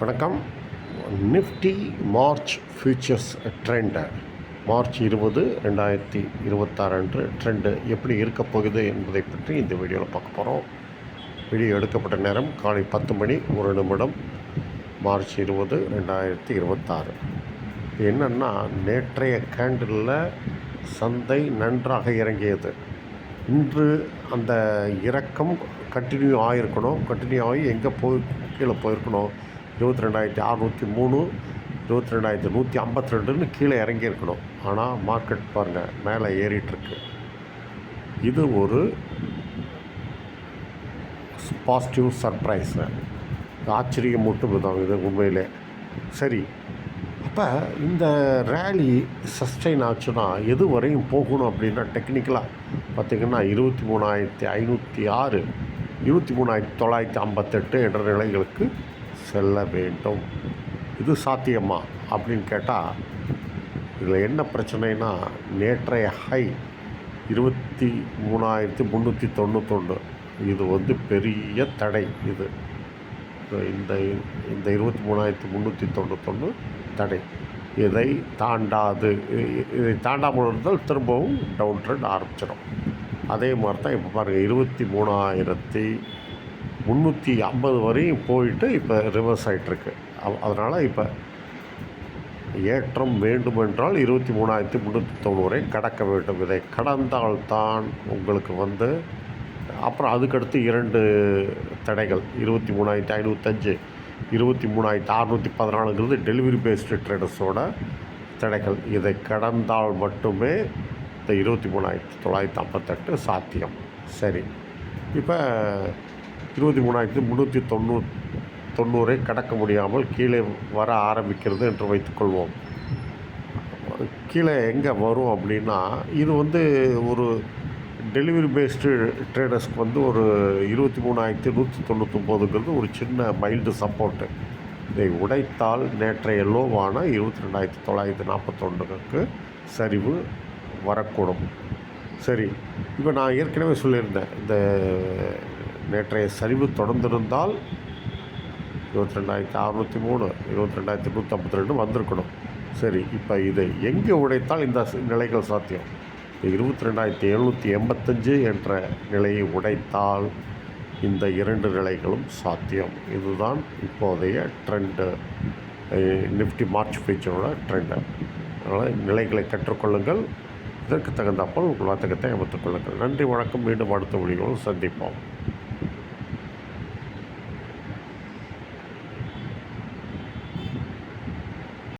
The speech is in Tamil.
வணக்கம். Nifty March features trend March 20, 2026 அன்று ட்ரெண்டு எப்படி இருக்க போகுது என்பதை பற்றி இந்த வீடியோவில் பார்க்க போகிறோம். வீடியோ எடுக்கப்பட்ட நேரம் காலை 10 மணி 1 நிமிடம், மார்ச் 20, 2026. என்னென்னா, நேற்றைய கேண்டிலில் சந்தை நன்றாக இறங்கியது. இன்று அந்த இறக்கம் கண்டினியூ ஆகி எங்கே கீழே போயிருக்கணும், 22,603, 22,152ன்னு கீழே இறங்கியிருக்கணும். ஆனால் மார்க்கெட் பாருங்கள், மேலே ஏறிட்டுருக்கு. இது ஒரு பாசிட்டிவ் சர்ப்ரைஸு, ஆச்சரியமூட்டும் விதம் இது உண்மையிலே. சரி, அப்போ இந்த ரேலி சஸ்டெயின் ஆச்சுன்னா எது வரையும் போகணும் அப்படின்னா, டெக்னிக்கலாக பார்த்திங்கன்னா 23,506, 23,958 என்ற நிலைகளுக்கு செல்ல வேண்டும். இது சாத்தியமா அப்படின்னு கேட்டால், இதில் என்ன பிரச்சனைனா, நேற்றைய ஹை 23,391, இது பெரிய தடை. இது இந்த 23,391 தடை. இதை தாண்டாமல் இருந்தால் திரும்பவும் டவுன் ட்ரெண்ட் ஆரம்பிச்சிடும். அதே மாதிரி தான் இப்போ பாருங்கள், 23,350 வரையும் போயிட்டு இப்போ ரிவர்ஸ் ஆகிட்டுருக்கு. அதனால் இப்போ ஏற்றம் வேண்டுமென்றால் 23,390 கடக்க வேண்டும். இதை கடந்தால்தான் உங்களுக்கு அப்புறம் அதுக்கடுத்து 2 தடைகள், 23,505, 23,614 டெலிவரி பேஸ்டு ட்ரேடர்ஸோட தடைகள். இதை கடந்தால் மட்டுமே இந்த 23,958 சாத்தியம். சரி, இப்போ 23,390 கடக்க முடியாமல் கீழே வர ஆரம்பிக்கிறது என்று வைத்துக்கொள்வோம். கீழே எங்கே வரும் அப்படின்னா, இது ஒரு டெலிவரி பேஸ்டு ட்ரேடர்ஸ்க்கு ஒரு 23,199ங்கிறது ஒரு சின்ன மைல்டு சப்போர்ட்டு. இதை உடைத்தால் நேற்றைய லோவான 22,941க்கு சரிவு வரக்கூடும். சரி, இப்போ நான் ஏற்கனவே சொல்லியிருந்தேன், இந்த நேற்றைய சரிவு தொடர்ந்திருந்தால் 22,603, 22,152 வந்திருக்கணும். சரி, இப்போ இதை எங்கே உடைத்தால் இந்த நிலைகள் சாத்தியம்? 22,785 என்ற நிலையை உடைத்தால் இந்த 2 நிலைகளும் சாத்தியம். இதுதான் இப்போதைய ட்ரெண்டு, நிஃப்டி மார்ச் ஃபியூச்சரோட ட்ரெண்டு. அதனால் நிலைகளை கற்றுக்கொள்ளுங்கள். இதற்கு தகுந்தாப்போல் உங்கள் வாத்தகத்தை அமைத்துக் கொள்ளுங்கள். நன்றி, வணக்கம். மீண்டும் அடுத்த வீடியோவில் சந்திப்போம்.